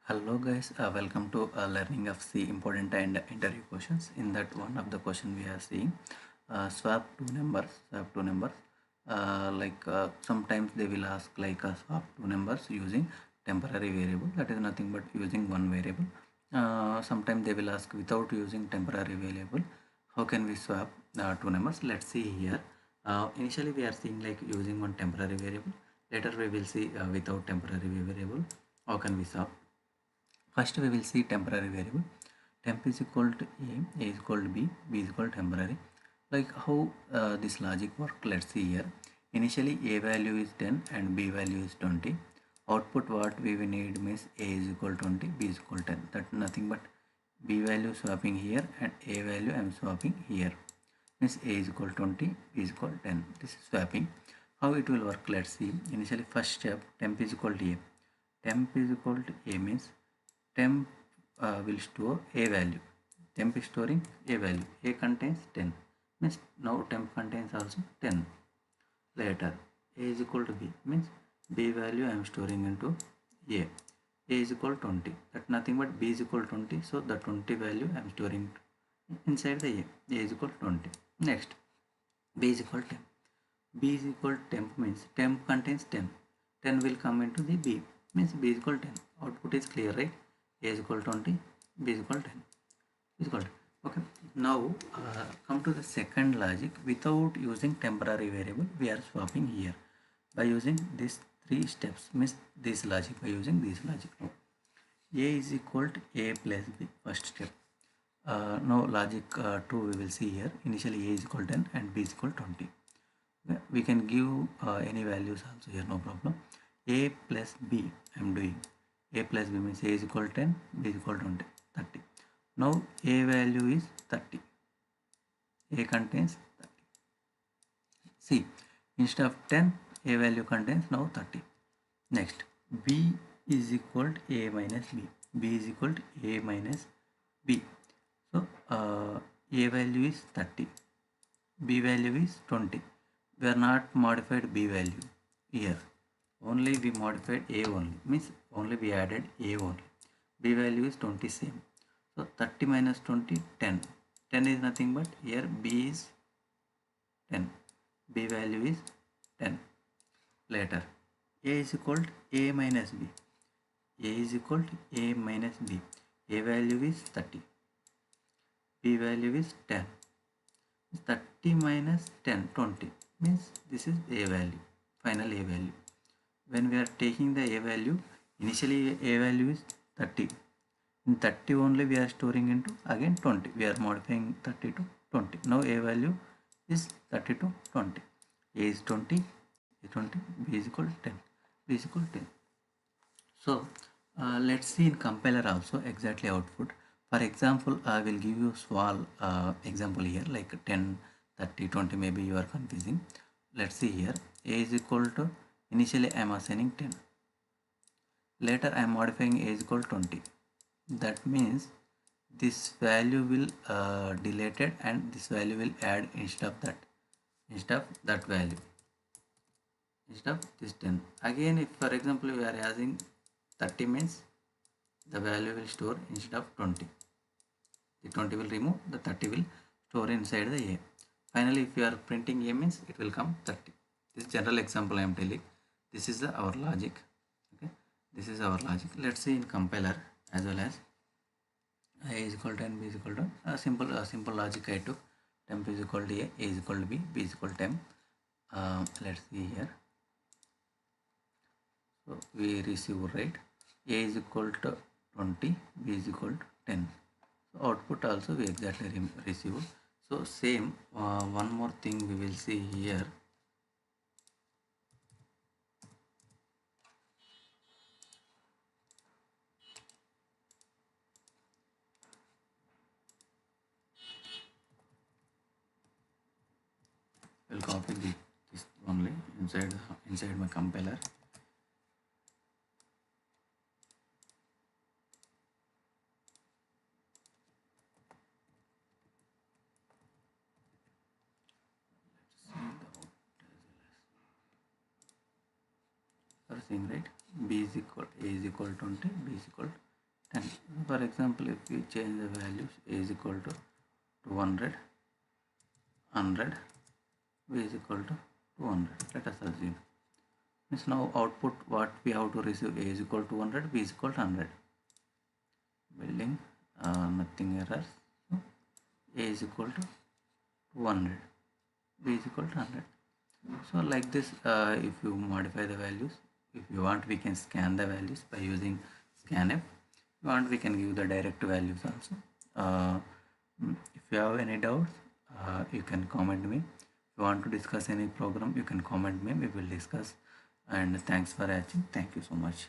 Hello guys, welcome to learning of C important and interview questions. In that one of the question we are seeing swap two numbers. Sometimes they will ask swap two numbers using temporary variable, that is nothing but using one variable. Sometimes they will ask without using temporary variable, how can we swap two numbers? Let's see here. Initially we are seeing like using one temporary variable. Later we will see without temporary variable, how can we swap. First we will see temporary variable. Temp is equal to A is equal to B is equal to temporary. Like how this logic work, let's see here. Initially A value is 10 and B value is 20. Output what we will need means A is equal to 20, B is equal to 10. That nothing but B value swapping here and A value I am swapping here. Means A is equal to 20, B is equal to 10. This is swapping. How it will work, let's see. Initially first step, temp is equal to A. Temp is equal to A means temp will store a value. Temp is storing a value. A contains 10. Means now temp contains also 10. Later A is equal to B means B value I am storing into A. A is equal to 20. That nothing but B is equal to 20. So the 20 value I am storing inside the A. A is equal to 20. Next B is equal to 10. B is equal to temp means temp contains 10. 10 will come into the B means B is equal to 10. Output is clear, right? A is equal to 20, B is equal to 10. Is equal to, okay. Now come to the second logic. Without using temporary variable, we are swapping here by using these three steps. Means this logic, by using this logic. Now A is equal to A plus B, first step. Now logic 2 we will see here. Initially A is equal to 10 and B is equal to 20. We can give any values also here, no problem. A plus B I am doing. A plus B means A is equal to 10, B is equal to 20, 30. Now A value is 30. A contains 30. See, instead of 10, A value contains now 30. Next, B is equal to A minus B. B is equal to A minus B. So, A value is 30. B value is 20. We are not modified B value here. Only we modified A only. Means only we added A only. B value is 20 same. So 30 minus 20, 10. 10 is nothing but here B is 10. B value is 10. Later A is equal to A minus B. A is equal to A minus B. A value is 30. B value is 10. 30 minus 10, 20 means this is A value, final A value. When we are taking the A value, initially A value is 30. In 30 only we are storing into again 20. We are modifying 30 to 20. Now A value is 30 to 20. A is 20, A 20, B is equal to 10. B is equal to 10. So let's see in compiler also exactly output. For example, I will give you small example here like 10, 30, 20, maybe you are confusing. Let's see here. A is equal to, initially I am assigning 10. Later I am modifying A is equal to 20. That means this value will deleted and this value will add instead of that value, instead of this 10. Again, if for example we are using 30 means the value will store instead of 20. The 20 will remove, the 30 will store inside the A. Finally, if you are printing A means it will come 30. This general example I am telling. This is our logic. Okay, this is our logic. Let's see in compiler as well as A is equal to 10, B is equal to a simple logic I took. Temp is equal to A is equal to B, B is equal to temp. Let's see here. So we receive right. A is equal to 20, B is equal to 10. So output also we exactly receive. So same one more thing we will see here. We'll copy this only inside my compiler. Are seeing right? B is equal, A is equal to 20, B is equal to For example, if we change the values, a is equal to 200, 100, b is equal to 200, let us assume. Means now output what we have to receive, a is equal to 100, b is equal to 100. Building, nothing errors. So a is equal to 200, b is equal to 100. So like this, if you modify the values, if you want we can scan the values by using scanf. If you want we can give the direct values also. If you have any doubts, you can comment me. If you want to discuss any program, you can comment me, we will discuss. And thanks for watching. Thank you so much.